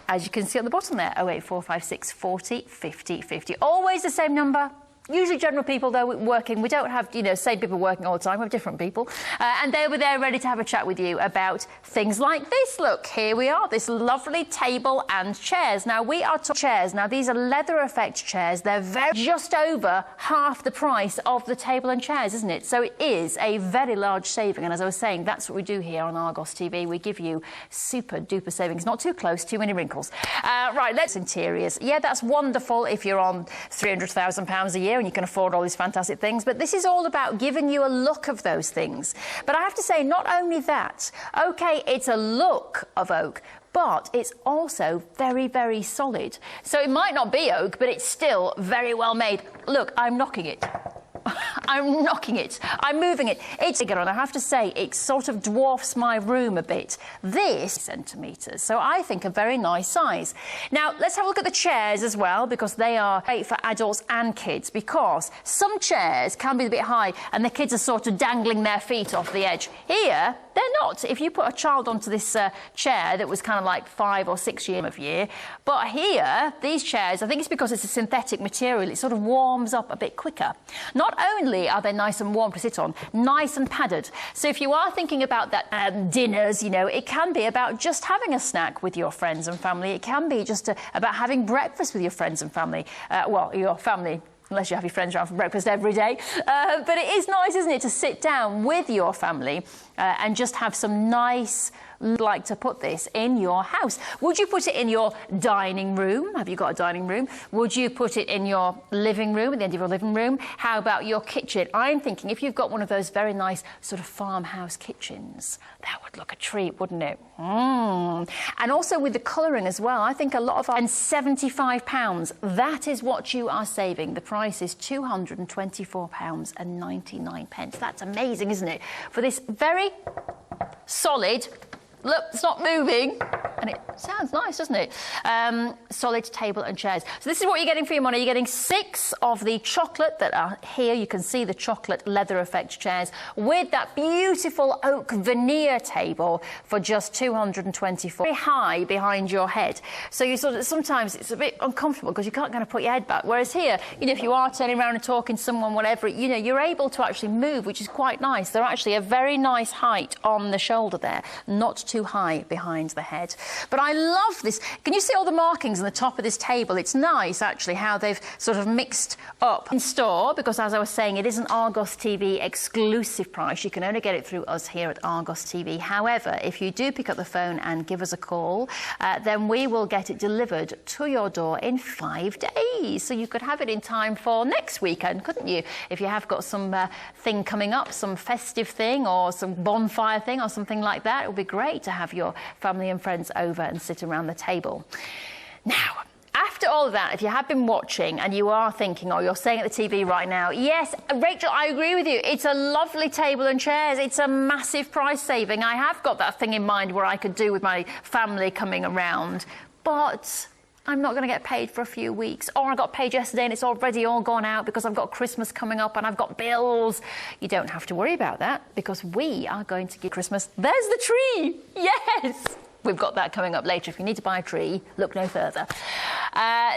as you can see at the bottom there, 08456 40 50 50. Always the same number. Usually general people, though, working. We don't have, same people working all the time. We have different people. And they were there ready to have a chat with you about things like this. Look, here we are, this lovely table and chairs. Now, we are chairs. Now, these are leather effect chairs. They're just over half the price of the table and chairs, isn't it? So it is a very large saving. And as I was saying, that's what we do here on Argos TV. We give you super duper savings. Not too close, too many wrinkles. Right, let's interiors. Yeah, that's wonderful if you're on £300,000 a year and you can afford all these fantastic things, but this is all about giving you a look of those things. But I have to say, not only that, okay, it's a look of oak, but it's also very, very solid. So it might not be oak, but it's still very well made. Look, I'm knocking it. I'm knocking it. I'm moving it. It's bigger, and I have to say, it sort of dwarfs my room a bit. This centimetres, so I think a very nice size. Now, let's have a look at the chairs as well, because they are great for adults and kids, because some chairs can be a bit high, and the kids are sort of dangling their feet off the edge. Here, they're not. If you put a child onto this chair that was kind of like 5 or 6 years of year, but here, these chairs, I think it's because it's a synthetic material, it sort of warms up a bit quicker. Not only are they nice and warm to sit on, nice and padded. So if you are thinking about that dinners, it can be about just having a snack with your friends and family. It can be just about having breakfast with your friends and family. Well, your family, unless you have your friends around for breakfast every day. But it is nice, isn't it, to sit down with your family and just have some nice, like to put this in your house. Would you put it in your dining room? Have you got a dining room? Would you put it in your living room, at the end of your living room? How about your kitchen? I'm thinking if you've got one of those very nice sort of farmhouse kitchens, that would look a treat, wouldn't it? And also with the colouring as well, I think a lot of... And £75, that is what you are saving. The price is £224.99. That's amazing, isn't it? For this very solid... Look, it's not moving, and it sounds nice, doesn't it? Solid table and chairs. So this is what you're getting for your money. You're getting 6 of the chocolate that are here. You can see the chocolate leather effect chairs with that beautiful oak veneer table for just £224. Very high behind your head. So you sort of, sometimes it's a bit uncomfortable because you can't kind of put your head back. Whereas here, if you are turning around and talking to someone, whatever, you're able to actually move, which is quite nice. They're actually a very nice height on the shoulder there, not too high behind the head. But I love this. Can you see all the markings on the top of this table? It's nice, actually, how they've sort of mixed up in store, because as I was saying, it is an Argos TV exclusive price. You can only get it through us here at Argos TV. However, if you do pick up the phone and give us a call, then we will get it delivered to your door in 5 days. So you could have it in time for next weekend, couldn't you? If you have got some thing coming up, some festive thing or some bonfire thing or something like that, it would be great to have your family and friends over and sit around the table. Now, after all of that, if you have been watching and you are thinking, or you're saying at the TV right now, yes, Rachel, I agree with you. It's a lovely table and chairs. It's a massive price saving. I have got that thing in mind where I could do with my family coming around, but I'm not going to get paid for a few weeks. Or I got paid yesterday and it's already all gone out because I've got Christmas coming up and I've got bills. You don't have to worry about that because we are going to give Christmas. There's the tree. Yes. We've got that coming up later. If you need to buy a tree, look no further.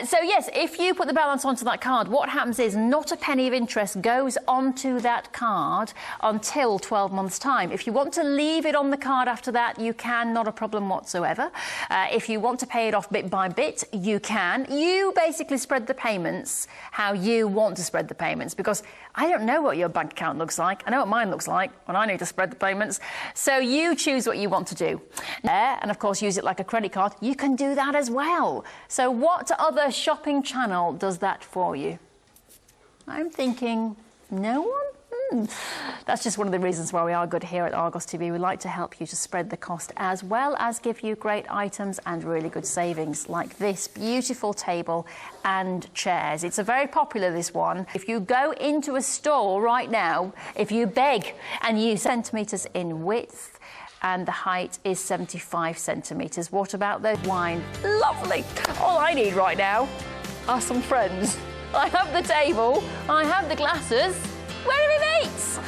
So, yes, if you put the balance onto that card, what happens is not a penny of interest goes onto that card until 12 months' time. If you want to leave it on the card after that, you can, not a problem whatsoever. If you want to pay it off bit by bit, you can. You basically spread the payments how you want to spread the payments, because I don't know what your bank account looks like. I know what mine looks like when I need to spread the payments. So you choose what you want to do. And, of course, use it like a credit card. You can do that as well. So what other shopping channel does that for you? I'm thinking, no one? That's just one of the reasons why we are good here at Argos TV. We like to help you to spread the cost as well as give you great items and really good savings like this beautiful table and chairs. It's a very popular, this one. If you go into a store right now, if you beg and use centimetres in width, and the height is 75 centimetres. What about those wine? Lovely. All I need right now are some friends. I have the table, I have the glasses. Where are my mates?